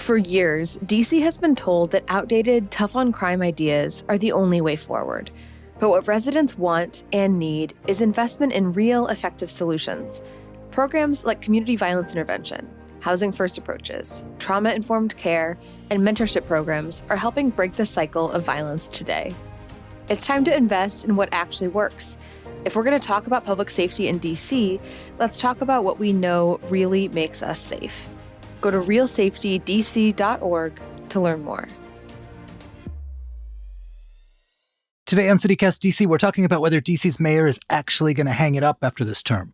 For years, DC has been told that outdated, tough-on-crime ideas are the only way forward. But what residents want and need is investment in real, effective solutions. Programs like community violence intervention, housing-first approaches, trauma-informed care, and mentorship programs are helping break the cycle of violence today. It's time to invest in what actually works. If we're going to talk about public safety in DC, let's talk about what we know really makes us safe. Go to realsafetydc.org to learn more. Today on CityCast DC, we're talking about whether DC's mayor is actually going to hang it up after this term.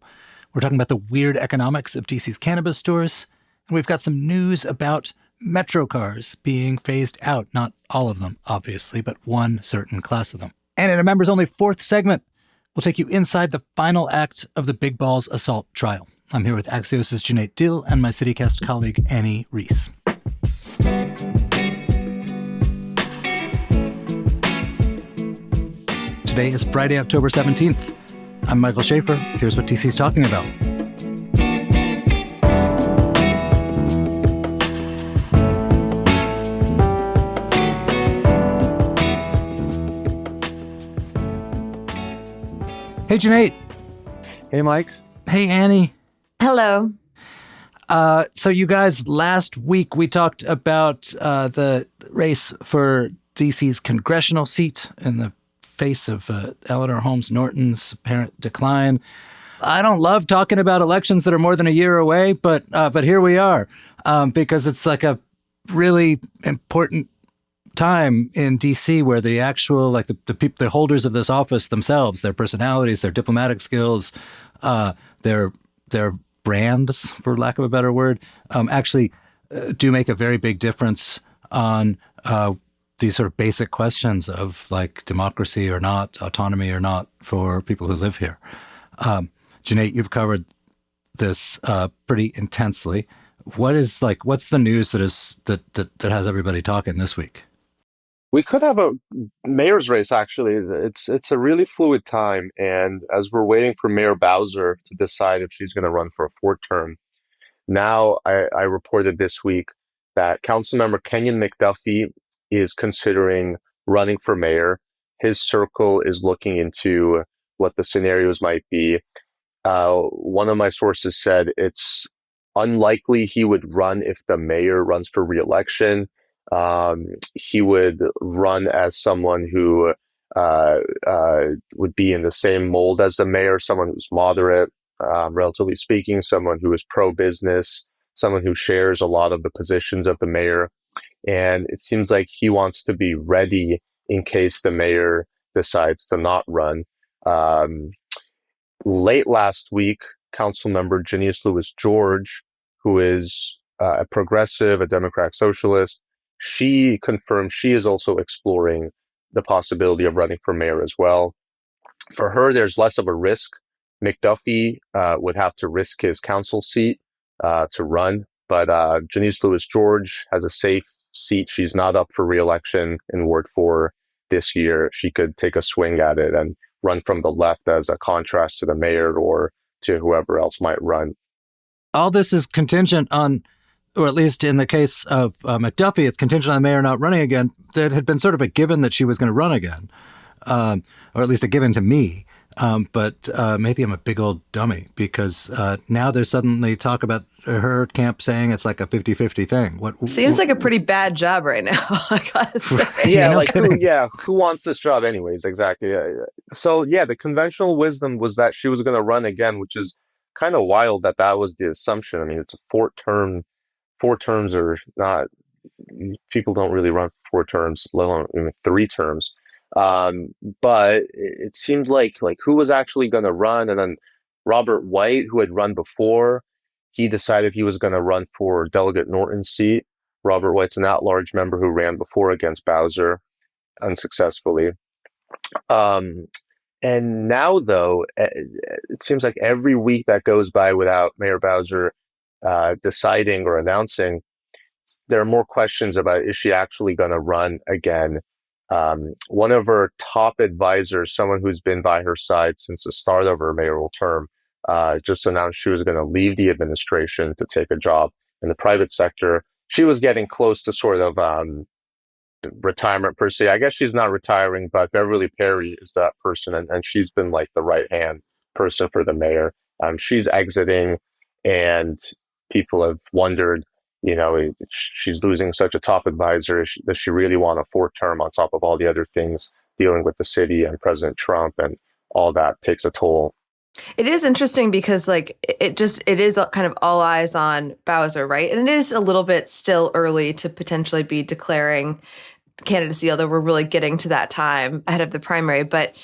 We're talking about the weird economics of DC's cannabis stores. And we've got some news about metro cars being phased out. Not all of them, obviously, but one certain class of them. And in a members-only fourth segment, we'll take you inside the final act of the Big Balls assault trial. I'm here with Axios' Junaid Dill and my CityCast colleague, Annie Reese. Today is Friday, October 17th. I'm Michael Schaefer. Here's what DC's talking about. Hey, Junaid. Hey, Mike. Hey, Annie. Hello. So you guys, last week we talked about the race for DC's congressional seat in the face of Eleanor Holmes Norton's apparent decline. I don't love talking about elections that are more than a year away, but here we are because it's like a really important time in DC where the actual, like the people, the holders of this office themselves, their personalities, their diplomatic skills, their brands, for lack of a better word, actually do make a very big difference on these sort of basic questions of like democracy or not, autonomy or not for people who live here. Junaid, you've covered this pretty intensely. What's the news that has everybody talking this week? We could have a mayor's race, actually. It's a really fluid time. And as we're waiting for Mayor Bowser to decide if she's going to run for a fourth term, now I reported this week that Councilmember Kenyon McDuffie is considering running for mayor. His circle is looking into what the scenarios might be. One of my sources said it's unlikely he would run if the mayor runs for re-election. He would run as someone who would be in the same mold as the mayor, someone who's moderate, relatively speaking, someone who is pro-business, someone who shares a lot of the positions of the mayor. And it seems like he wants to be ready in case the mayor decides to not run. Late last week, Councilmember Janice Lewis George, who is a progressive, a Democratic socialist, she confirmed she is also exploring the possibility of running for mayor as well. For her, there's less of a risk. McDuffie would have to risk his council seat to run, but Janice Lewis George has a safe seat. She's not up for re-election in Ward 4 this year. She could take a swing at it and run from the left as a contrast to the mayor or to whoever else might run. All this is contingent on, or at least in the case of McDuffie, it's contingent on the mayor not running again. That had been sort of a given that she was going to run again, or at least a given to me. But maybe I'm a big old dummy because now there's suddenly talk about her camp saying it's like a 50-50 thing. Seems like a pretty bad job right now, I gotta say. Yeah, who wants this job anyways? Exactly. So the conventional wisdom was that she was going to run again, which is kind of wild that was the assumption. I mean, it's a four terms are not, people don't really run for 4 terms, let alone 3 terms. But it seemed like who was actually going to run, and then Robert White, who had run before, he decided he was going to run for Delegate Norton's seat. Robert White's an at-large member who ran before against Bowser unsuccessfully. And now, though, it seems like every week that goes by without Mayor Bowser deciding or announcing, there are more questions about, is she actually going to run again? One of her top advisors, someone who's been by her side since the start of her mayoral term, just announced she was going to leave the administration to take a job in the private sector. she was getting close to sort of retirement per se. I guess she's not retiring, but Beverly Perry is that person, and she's been like the right hand person for the mayor. She's exiting, and people have wondered, she's losing such a top advisor. Does she really want a fourth term on top of all the other things dealing with the city and President Trump and all that takes a toll? It is interesting because it is kind of all eyes on Bowser, right? And it is a little bit still early to potentially be declaring candidacy, although we're really getting to that time ahead of the primary. But,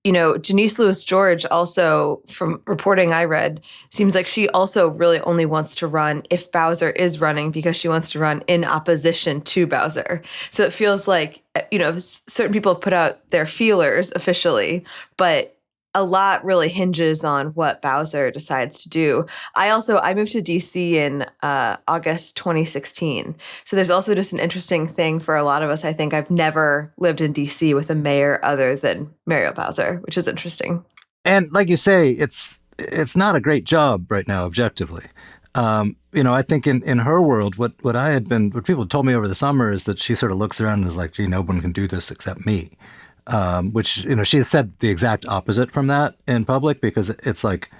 Janice Lewis George also, from reporting I read, seems like she also really only wants to run if Bowser is running because she wants to run in opposition to Bowser. So it feels like, certain people have put out their feelers officially, but a lot really hinges on what Bowser decides to do. I moved to DC in August 2016. So there's also just an interesting thing for a lot of us. I think I've never lived in DC with a mayor other than Muriel Bowser, which is interesting. And like you say, it's not a great job right now, objectively. I think in her world, what people told me over the summer is that she sort of looks around and is like, gee, no one can do this except me. Which, she has said the exact opposite from that in public because it's like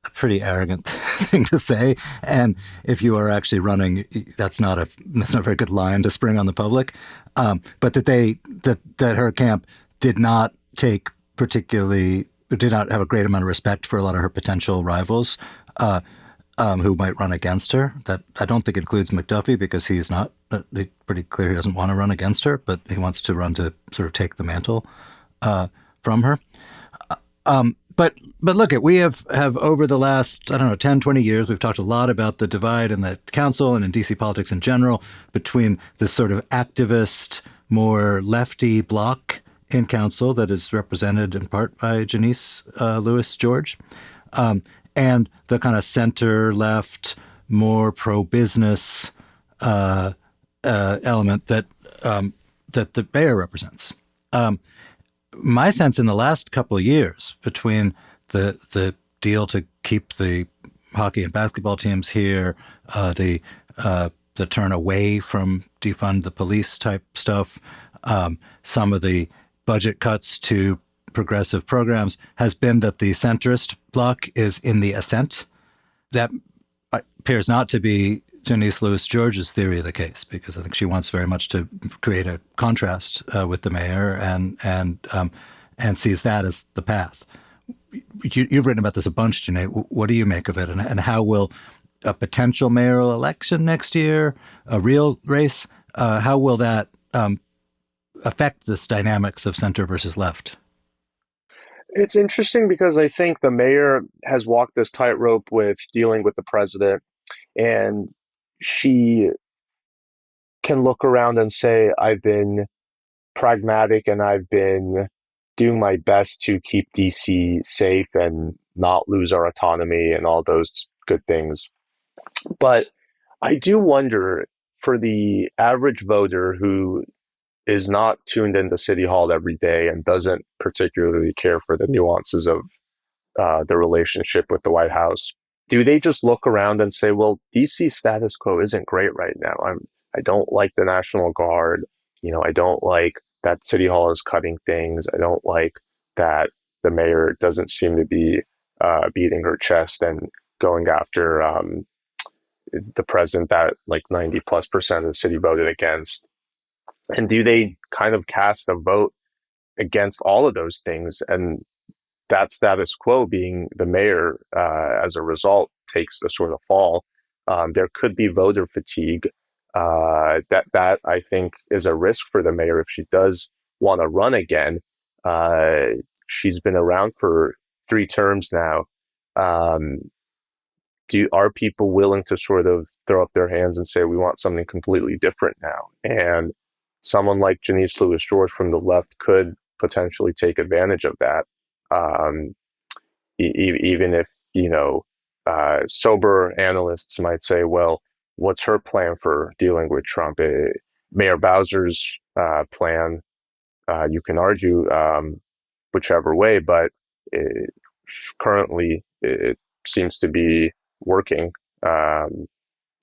a pretty arrogant thing to say. And if you are actually running, that's not a very good line to spring on the public. But that her camp did not have a great amount of respect for a lot of her potential rivals. Who might run against her. That I don't think includes McDuffie because he's not pretty clear he doesn't want to run against her, but he wants to run to sort of take the mantle from her. But look, we have over the last, I don't know, 10, 20 years, we've talked a lot about the divide in the council and in DC politics in general between this sort of activist, more lefty bloc in council that is represented in part by Janice Lewis George. And the kind of center left, more pro business element that the mayor represents. My sense in the last couple of years, between the deal to keep the hockey and basketball teams here, the turn away from defund the police type stuff, some of the budget cuts to progressive programs, has been that the centrist bloc is in the ascent. That appears not to be Janice Lewis George's theory of the case, because I think she wants very much to create a contrast with the mayor and sees that as the path. You've written about this a bunch, Janae. What do you make of it, and how will a potential mayoral election next year, a real race, how will that affect this dynamics of center versus left? It's interesting because I think the mayor has walked this tightrope with dealing with the president, and she can look around and say, I've been pragmatic and I've been doing my best to keep DC safe and not lose our autonomy and all those good things. But I do wonder, for the average voter who is not tuned into City Hall every day and doesn't particularly care for the nuances of the relationship with the White House, do they just look around and say, well, DC status quo isn't great right now. I don't like the National Guard. I don't like that City Hall is cutting things. I don't like that the mayor doesn't seem to be beating her chest and going after the president that like 90+% of the city voted against. And do they kind of cast a vote against all of those things? And that status quo being the mayor, as a result, takes a sort of fall. There could be voter fatigue. That I think is a risk for the mayor if she does want to run again. She's been around for 3 terms now. Are people willing to sort of throw up their hands and say we want something completely different now? And someone like Janice Lewis George from the left could potentially take advantage of that. Even if sober analysts might say, well, what's her plan for dealing with Trump? Mayor Bowser's plan, you can argue whichever way, but currently it seems to be working.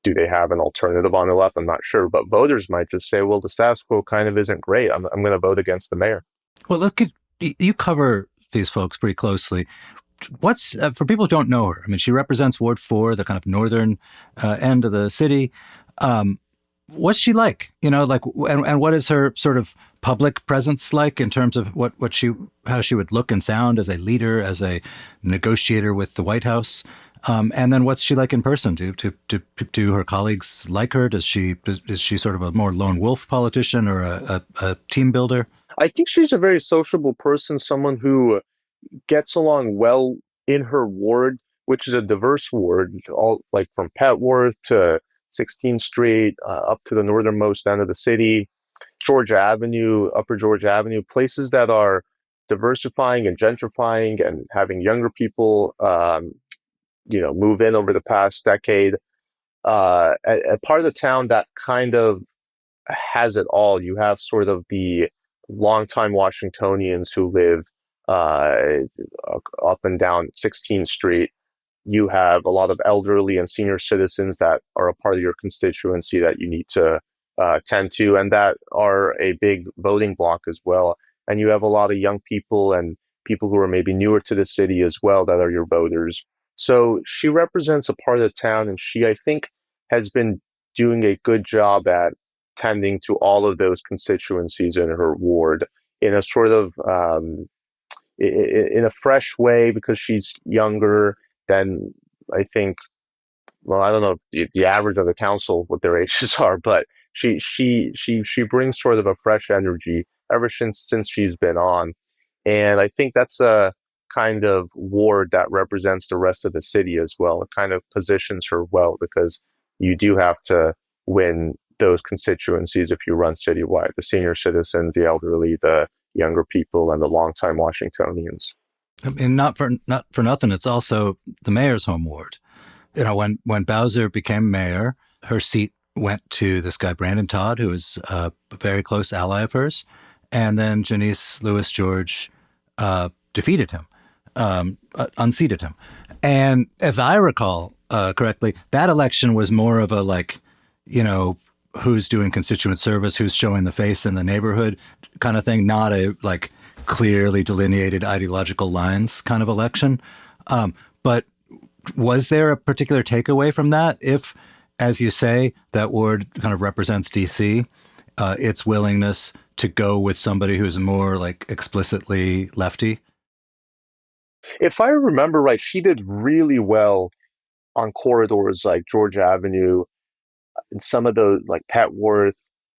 do they have an alternative on the left? I'm not sure, but voters might just say, well, the status quo kind of isn't great. I'm going to vote against the mayor. Well, look at you cover these folks pretty closely. What's for people who don't know her? I mean, she represents Ward 4, the kind of northern end of the city. Um, what's she like? Like, and what is her sort of public presence like in terms of how she would look and sound as a leader, as a negotiator with the White House? And then what's she like in person? Do her colleagues like her? Is she sort of a more lone wolf politician or a team builder? I think she's a very sociable person, someone who gets along well in her ward, which is a diverse ward, all like from Petworth to 16th Street, up to the northernmost end of the city, Georgia Avenue, Upper Georgia Avenue, places that are diversifying and gentrifying and having younger people, move in over the past decade. A part of the town that kind of has it all. You have sort of the longtime Washingtonians who live up and down 16th Street. You have a lot of elderly and senior citizens that are a part of your constituency that you need to tend to, and that are a big voting bloc as well. And you have a lot of young people and people who are maybe newer to the city as well that are your voters. So she represents a part of the town, and she, I think, has been doing a good job at tending to all of those constituencies in her ward in a sort of in a fresh way, because she's younger than, I think, well, I don't know the average of the council what their ages are, but she brings sort of a fresh energy ever since she's been on, and I think that's a kind of ward that represents the rest of the city as well. It kind of positions her well, because you do have to win those constituencies if you run citywide: the senior citizens, the elderly, the younger people, and the longtime Washingtonians. And not for nothing, it's also the mayor's home ward. When Bowser became mayor, her seat went to this guy Brandon Todd, who is a very close ally of hers, and then Janice Lewis George defeated him, unseated him. And if I recall correctly, that election was more of a who's doing constituent service, who's showing the face in the neighborhood kind of thing, not a clearly delineated ideological lines kind of election. But was there a particular takeaway from that? If, as you say, that ward kind of represents DC, its willingness to go with somebody who's more explicitly lefty? If I remember right, she did really well on corridors like Georgia Avenue and some of those like Petworth.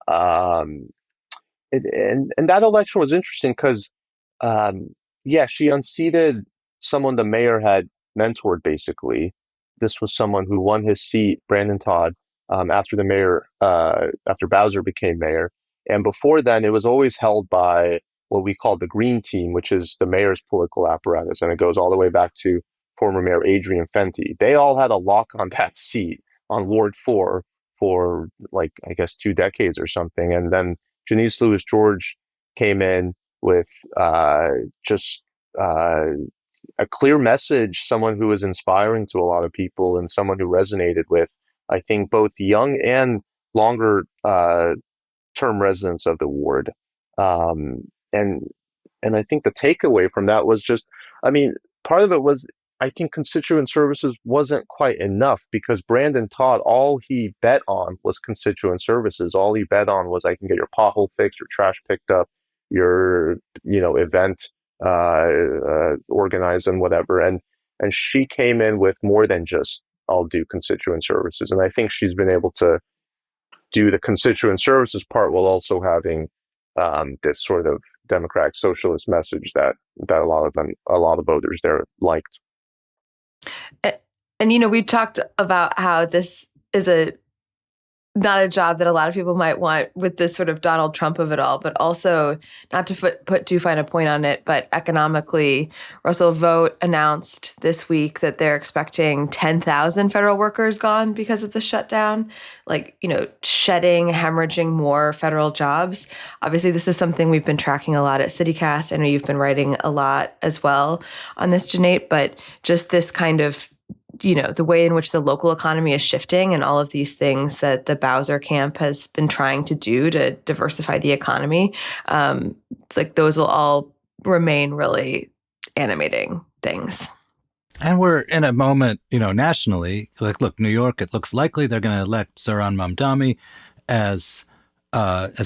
Um, and that election was interesting because, yeah, she unseated someone the mayor had mentored, basically. This was someone who won his seat, Brandon Todd, after Bowser became mayor. And before then, it was always held by what we call the Green Team, which is the mayor's political apparatus. And it goes all the way back to former Mayor Adrian Fenty. They all had a lock on that seat on Ward 4 for I guess 2 decades or something. And then Janice Lewis George came in with just a clear message, someone who was inspiring to a lot of people and someone who resonated with, I think, both young and longer term residents of the ward. And I think the takeaway from that was just, I mean, part of it was, I think constituent services wasn't quite enough, because Brandon Todd, all he bet on was constituent services. All he bet on was, I can get your pothole fixed, your trash picked up, your event organized and whatever. And she came in with more than just, I'll do constituent services. And I think she's been able to do the constituent services part while also having this sort of democratic socialist message that a lot of voters there liked. And we talked about how this is not a job that a lot of people might want with this sort of Donald Trump of it all, but also, not to put too fine a point on it, but economically, Russell Vogt announced this week that they're expecting 10,000 federal workers gone because of the shutdown, shedding, hemorrhaging more federal jobs. Obviously, this is something we've been tracking a lot at CityCast. I know you've been writing a lot as well on this, Janae, but just this kind of the way in which the local economy is shifting and all of these things that the Bowser camp has been trying to do to diversify the economy, like those will all remain really animating things. And we're in a moment, nationally, like, look, New York, it looks likely they're going to elect Zohran Mamdani as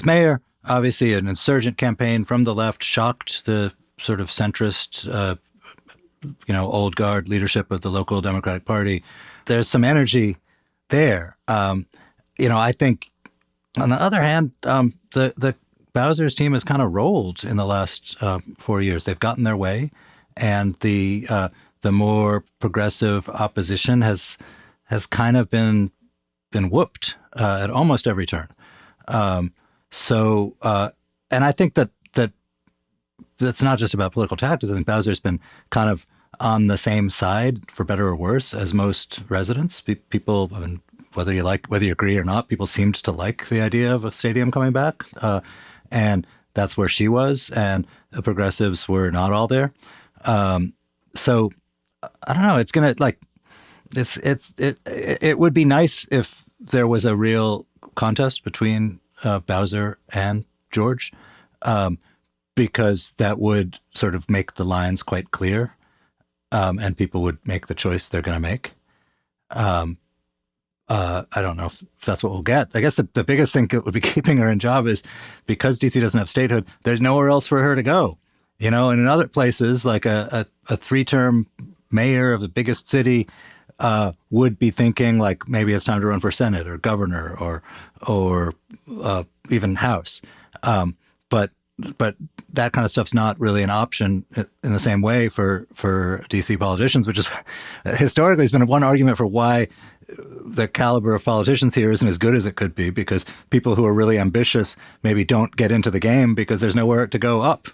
mayor. Obviously, an insurgent campaign from the left shocked the sort of centrist, old guard leadership of the local Democratic Party. There's some energy there. I think, on the other hand, the Bowser's team has kind of rolled in the last 4 years. They've gotten their way, and the more progressive opposition has kind of been whooped at almost every turn. And I think that's not just about political tactics. I think Bowser's been kind of on the same side, for better or worse, as most residents. People, I mean, whether you agree or not, people seemed to like the idea of a stadium coming back, and that's where she was. And the progressives were not all there. So I don't know. It's gonna it would be nice if there was a real contest between Bowser and George, because that would sort of make the lines quite clear, and people would make the choice they're going to make. I don't know if that's what we'll get. I guess the biggest thing that would be keeping her in job is because DC doesn't have statehood, there's nowhere else for her to go. And in other places, like a 3-term mayor of the biggest city would be thinking like maybe it's time to run for Senate or governor or even House. But that kind of stuff's not really an option in the same way for DC politicians, which is historically has been one argument for why the caliber of politicians here isn't as good as it could be, because people who are really ambitious maybe don't get into the game because there's nowhere to go up.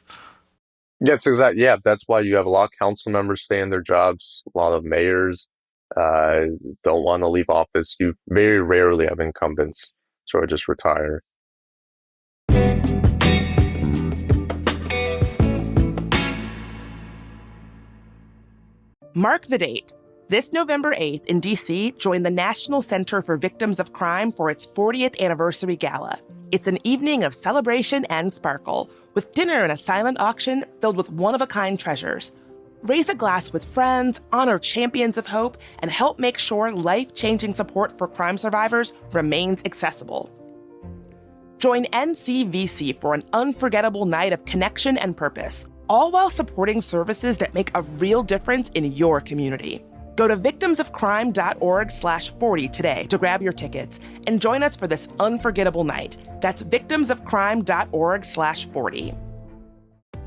That's exactly. Yeah, that's why you have a lot of council members stay in their jobs. A lot of mayors don't want to leave office. You very rarely have incumbents sort of just retire. Mark the date. This November 8th in D.C., join the National Center for Victims of Crime for its 40th anniversary gala. It's an evening of celebration and sparkle, with dinner and a silent auction filled with one-of-a-kind treasures. Raise a glass with friends, honor champions of hope, and help make sure life-changing support for crime survivors remains accessible. Join NCVC for an unforgettable night of connection and purpose, all while supporting services that make a real difference in your community. Go to victimsofcrime.org/40 today to grab your tickets and join us for this unforgettable night. That's victimsofcrime.org/40.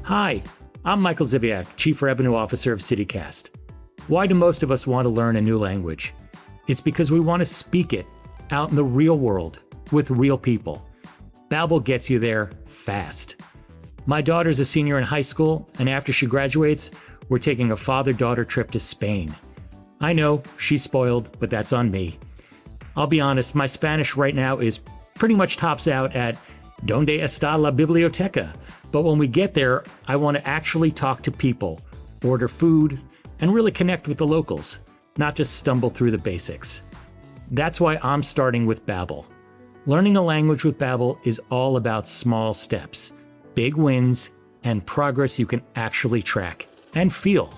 Hi, I'm Michael Ziviak, Chief Revenue Officer of CityCast. Why do most of us want to learn a new language? It's because we want to speak it out in the real world with real people. Babbel gets you there fast. My daughter's a senior in high school, and after she graduates, we're taking a father-daughter trip to Spain. I know, she's spoiled, but that's on me. I'll be honest, my Spanish right now is pretty much tops out at ¿Dónde está la biblioteca? But when we get there, I want to actually talk to people, order food, and really connect with the locals, not just stumble through the basics. That's why I'm starting with Babbel. Learning a language with Babbel is all about small steps, big wins, and progress you can actually track and feel.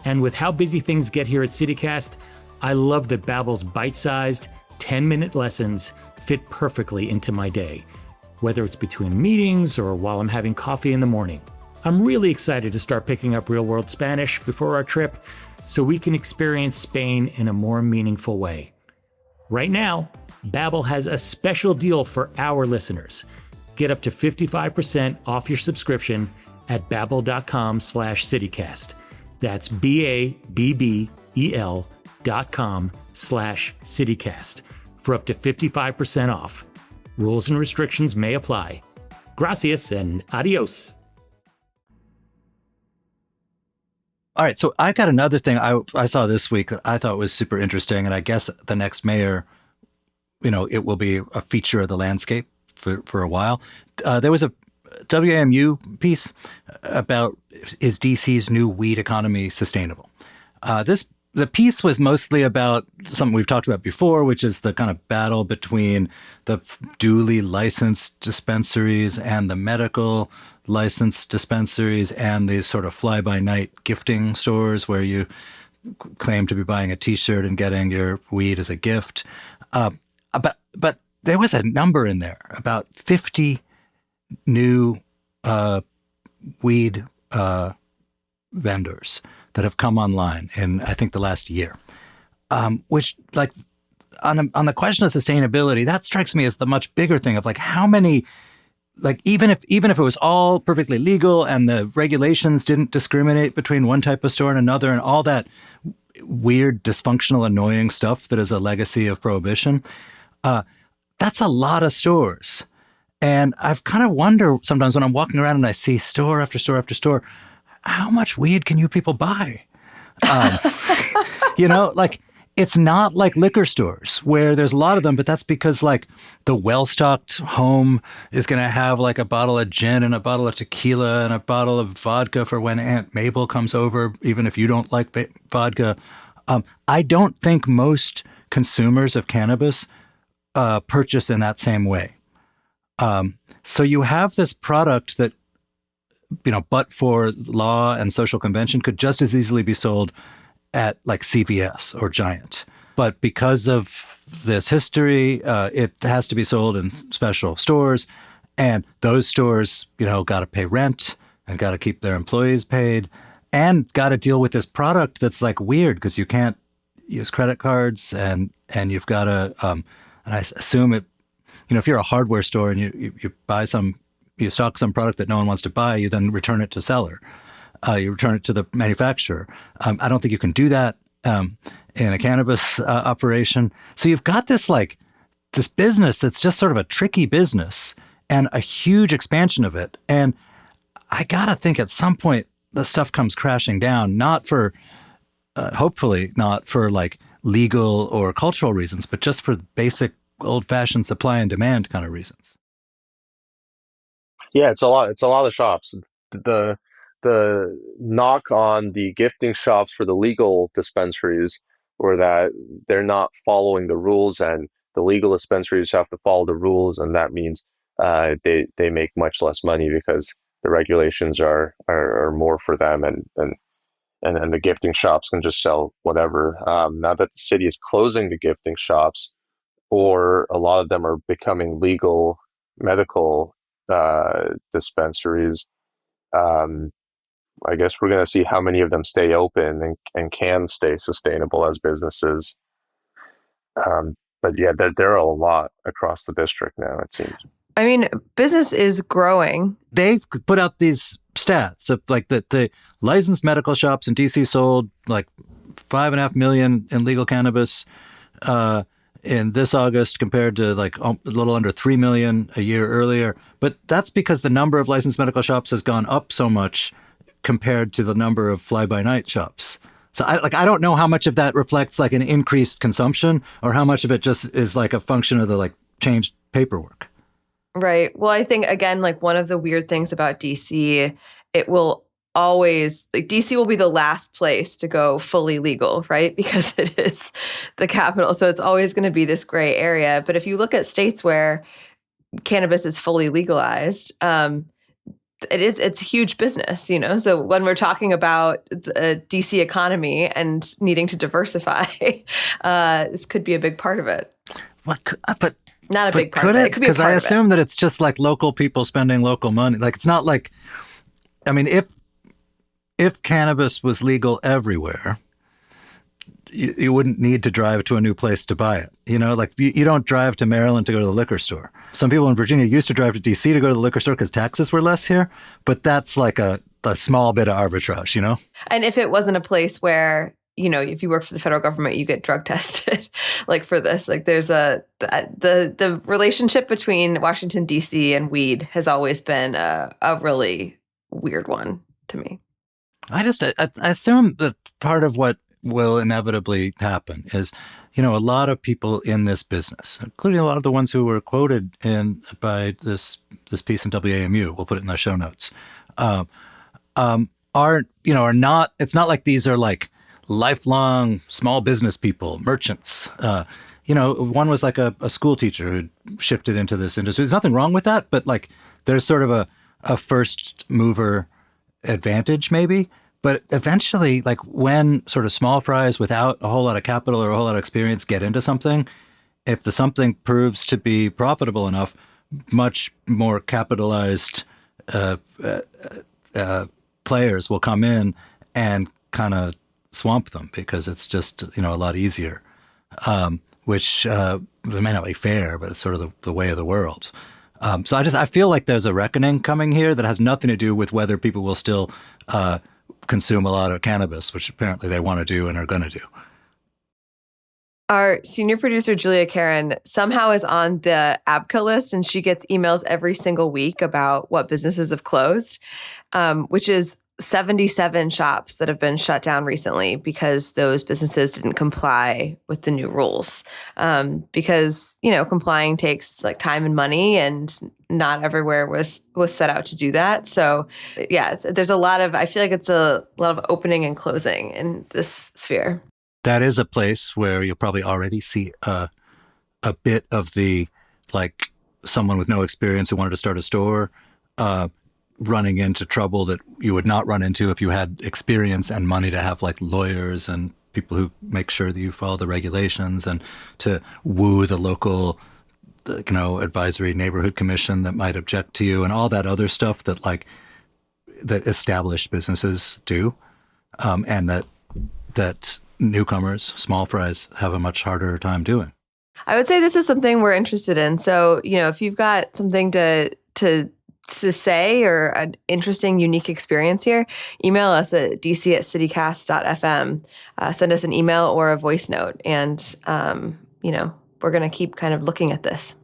And with how busy things get here at CityCast, I love that Babbel's bite-sized, 10-minute lessons fit perfectly into my day, whether it's between meetings or while I'm having coffee in the morning. I'm really excited to start picking up real-world Spanish before our trip so we can experience Spain in a more meaningful way. Right now, Babbel has a special deal for our listeners. Get up to 55% off your subscription at babbel.com/citycast. That's BABBEL.com/citycast for up to 55% off. Rules and restrictions may apply. Gracias and adios. All right, so I got another thing I saw this week that I thought was super interesting, and I guess the next mayor, it will be a feature of the landscape for a while. There was a WAMU piece about, is DC's new weed economy sustainable? This the piece was mostly about something we've talked about before, which is the kind of battle between the duly licensed dispensaries and the medical licensed dispensaries and these sort of fly-by-night gifting stores where you claim to be buying a T-shirt and getting your weed as a gift. But there was a number in there, about 50 new weed vendors that have come online in, I think, the last year, which, like, on the question of sustainability, that strikes me as the much bigger thing of, like, how many, like, even if it was all perfectly legal and the regulations didn't discriminate between one type of store and another and all that weird, dysfunctional, annoying stuff that is a legacy of prohibition, that's a lot of stores. And I've kind of wonder sometimes when I'm walking around and I see store after store after store, how much weed can you people buy? Like, it's not like liquor stores where there's a lot of them, but that's because, like, the well-stocked home is going to have, like, a bottle of gin and a bottle of tequila and a bottle of vodka for when Aunt Mabel comes over, even if you don't like vodka. I don't think most consumers of cannabis purchase in that same way. So you have this product that, but for law and social convention, could just as easily be sold at, like, CVS or Giant. But because of this history, it has to be sold in special stores. And those stores, got to pay rent and got to keep their employees paid and got to deal with this product that's, like, weird because you can't use credit cards and you've got to, and I assume it, if you're a hardware store and you buy you stock some product that no one wants to buy, you then return it to seller. You return it to the manufacturer. I don't think you can do that in a cannabis operation. So you've got this business that's just sort of a tricky business and a huge expansion of it. And I gotta think at some point the stuff comes crashing down, not for, hopefully not for, like, legal or cultural reasons, but just for basic old-fashioned supply and demand kind of reasons. Yeah, it's a lot. It's a lot of shops. The knock on the gifting shops for the legal dispensaries, or that they're not following the rules, and the legal dispensaries have to follow the rules, and that means they make much less money because the regulations are more for them, and the gifting shops can just sell whatever. Now that the city is closing the gifting shops, or a lot of them are becoming legal medical dispensaries. I guess we're going to see how many of them stay open and can stay sustainable as businesses. But yeah, there are a lot across the district now, it seems. I mean, business is growing. They put out these stats of, like, the licensed medical shops in DC sold like 5.5 million in legal cannabis in this August compared to, like, a little under 3 million a year earlier. But that's because the number of licensed medical shops has gone up so much compared to the number of fly-by-night shops. So I don't know how much of that reflects, like, an increased consumption or how much of it just is, like, a function of the, like, changed paperwork. Right. Well, I think, again, like, one of the weird things about DC, it will always, like, DC will be the last place to go fully legal, right? Because it is the capital. So it's always going to be this gray area. But if you look at states where cannabis is fully legalized, it's huge business, So when we're talking about the DC economy and needing to diversify, this could be a big part of it. But not a big part could of it. it? It could be a Because part I of assume that it's just, like, local people spending local money. Like, it's not like, I mean, if cannabis was legal everywhere, you wouldn't need to drive to a new place to buy it. Like, you don't drive to Maryland to go to the liquor store. Some people in Virginia used to drive to DC to go to the liquor store because taxes were less here, but that's like a small bit of arbitrage, And if it wasn't a place where, if you work for the federal government, you get drug tested, like, for this, like, there's the relationship between Washington, D.C. and weed has always been a really weird one to me. I assume that part of what will inevitably happen is, a lot of people in this business, including a lot of the ones who were quoted by this piece in WAMU, we'll put it in the show notes, are not, it's not like these are, like, lifelong small business people, merchants. One was like a school teacher who shifted into this industry. There's nothing wrong with that, but like there's sort of a first mover advantage maybe. But eventually, like when sort of small fries without a whole lot of capital or a whole lot of experience get into something, if the something proves to be profitable enough, much more capitalized uh, players will come in and kind of swamp them because it's just a lot easier, which may not be fair, but it's sort of the way of the world. So I feel like there's a reckoning coming here that has nothing to do with whether people will still consume a lot of cannabis, which apparently they want to do and are going to do. Our senior producer, Julia Karen, somehow is on the ABCA list, and she gets emails every single week about what businesses have closed, which is 77 shops that have been shut down recently because those businesses didn't comply with the new rules. Because, complying takes like time and money, and not everywhere was set out to do that. So yeah, there's I feel like it's a lot of opening and closing in this sphere. That is a place where you'll probably already see a bit of the, like, someone with no experience who wanted to start a store running into trouble that you would not run into if you had experience and money to have like lawyers and people who make sure that you follow the regulations and to woo the local, advisory neighborhood commission that might object to you and all that other stuff that established businesses do, and that newcomers, small fries, have a much harder time doing. I would say this is something we're interested in. So, if you've got something to say or an interesting, unique experience here, email us at dc@citycast.fm. Send us an email or a voice note. And, we're going to keep kind of looking at this.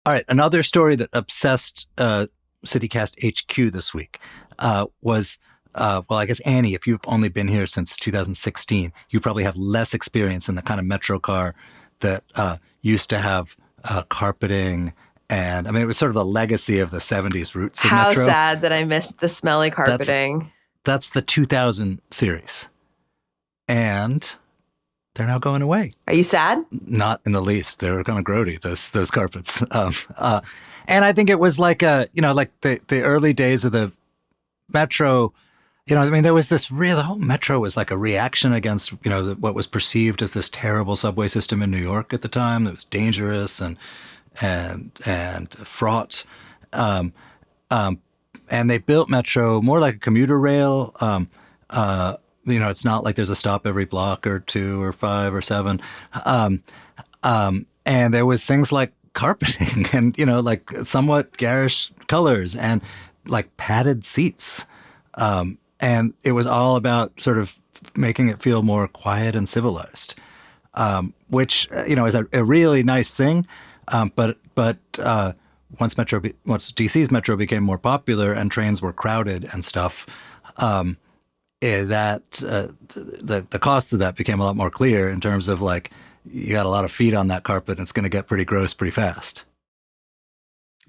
All right, another story that obsessed CityCast HQ this week was, I guess, Annie, if you've only been here since 2016, you probably have less experience in the kind of metro car that used to have carpeting. And I mean, it was sort of a legacy of the 70s roots of Metro. How sad that I missed the smelly carpeting. That's the 2000 series. And they're now going away. Are you sad? Not in the least. They were kind of grody, those carpets. And I think it was like the early days of the Metro. There was this the whole Metro was like a reaction against, what was perceived as this terrible subway system in New York at the time that was dangerous and fraught. And they built Metro more like a commuter rail. It's not like there's a stop every block or 2 or 5 or 7. And there was things like carpeting and, like somewhat garish colors and like padded seats. And it was all about sort of making it feel more quiet and civilized, which, is a really nice thing. But once DC's Metro became more popular and trains were crowded and stuff, the costs of that became a lot more clear in terms of like, you got a lot of feet on that carpet and it's going to get pretty gross pretty fast.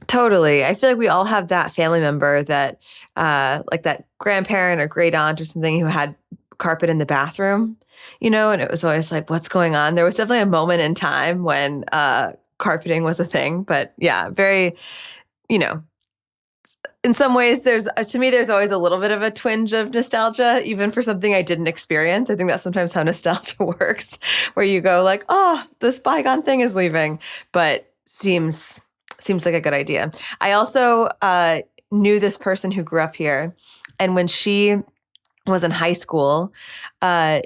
Totally. I feel like we all have that family member that, like that grandparent or great aunt or something who had carpet in the bathroom, and it was always like, what's going on? There was definitely a moment in time when carpeting was a thing, but yeah, very, in some ways, there's always a little bit of a twinge of nostalgia, even for something I didn't experience. I think that's sometimes how nostalgia works, where you go like, oh, this bygone thing is leaving, but seems like a good idea. I also knew this person who grew up here, and when she was in high school,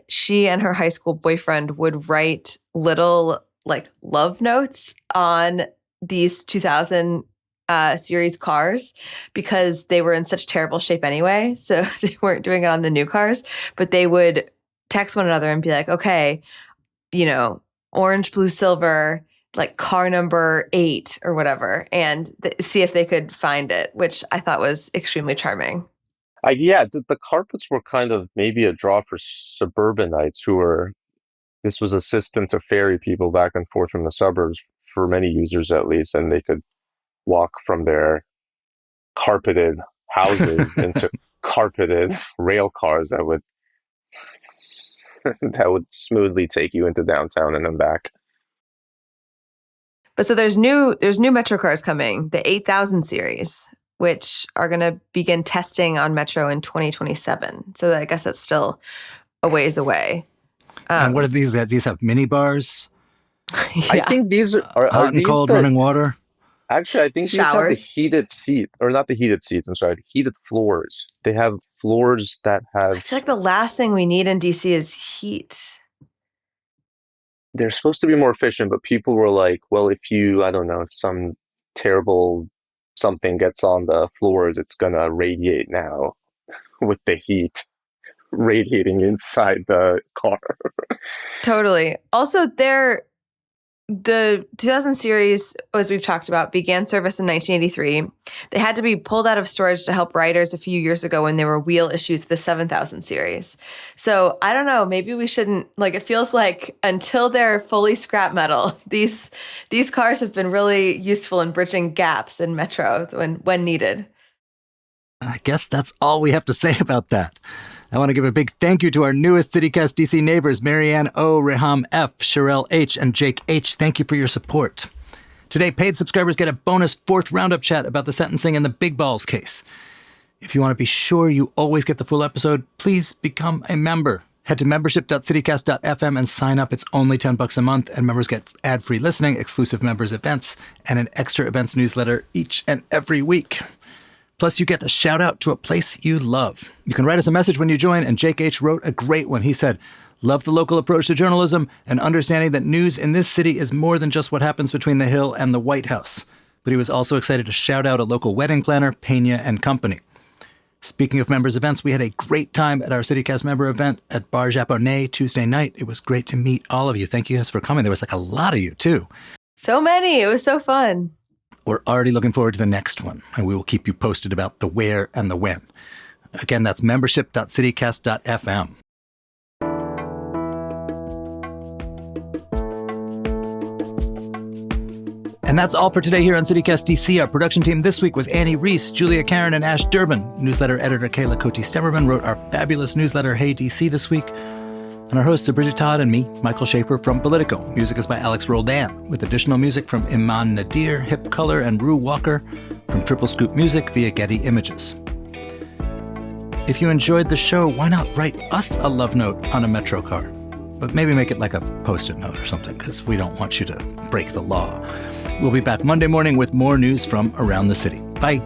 she and her high school boyfriend would write little like love notes on these 2000 series cars because they were in such terrible shape anyway. So they weren't doing it on the new cars, but they would text one another and be like, okay, orange, blue, silver, like car number 8 or whatever, and see if they could find it, which I thought was extremely charming. The carpets were kind of maybe a draw for suburbanites who were This was a system to ferry people back and forth from the suburbs, for many users at least, and they could walk from their carpeted houses into carpeted rail cars that would smoothly take you into downtown and then back. But so there's new Metro cars coming, the 8000 series, which are going to begin testing on Metro in 2027. So I guess that's still a ways away. And what are these? These have mini bars? Yeah. I think these are Hot and these cold running water? Actually, I think these have the Showers. heated seat, or not the heated seats, I'm sorry, the heated floors. They have floors that I have, feel like the last thing we need in DC is heat. they're supposed to be more efficient, but people were like, well, if you, I don't know, if some terrible something gets on the floors, it's gonna radiate now with the heat radiating inside the car. Totally. Also, the 2000 series, as we've talked about, began service in 1983. They had to be pulled out of storage to help riders a few years ago when there were wheel issues with the 7000 series. So I don't know, maybe we shouldn't, like, it feels like until they're fully scrap metal, these cars have been really useful in bridging gaps in Metro when needed. I guess that's all we have to say about that. I want to give a big thank you to our newest CityCast DC neighbors, Marianne O., Reham F., Sherelle H., and Jake H. Thank you for your support. Today, paid subscribers get a bonus 4th roundup chat about the sentencing in the Big Balls case. If you want to be sure you always get the full episode, please become a member. Head to membership.citycast.fm and sign up. It's only $10 a month, and members get ad-free listening, exclusive members events, and an extra events newsletter each and every week. Plus, you get a shout out to a place you love. You can write us a message when you join, and Jake H. wrote a great one. He said, "Love the local approach to journalism and understanding that news in this city is more than just what happens between the Hill and the White House." But he was also excited to shout out a local wedding planner, Pena and Company. Speaking of members events, we had a great time at our CityCast member event at Bar Japonais Tuesday night. It was great to meet all of you. Thank you guys for coming. There was like a lot of you, too. So many. It was so fun. We're already looking forward to the next one, and we will keep you posted about the where and the when. Again, that's membership.citycast.fm. And that's all for today here on CityCast DC. Our production team this week was Annie Reese, Julia Karen, and Ash Durbin. Newsletter editor Kayla Cote-Stemmerman wrote our fabulous newsletter, Hey DC, this week. And our hosts are Bridget Todd and me, Michael Schaefer from Politico. Music is by Alex Roldan, with additional music from Iman Nadir, Hip Color, and Rue Walker from Triple Scoop Music via Getty Images. If you enjoyed the show, why not write us a love note on a Metro car? But maybe make it like a Post-it note or something, because we don't want you to break the law. We'll be back Monday morning with more news from around the city. Bye.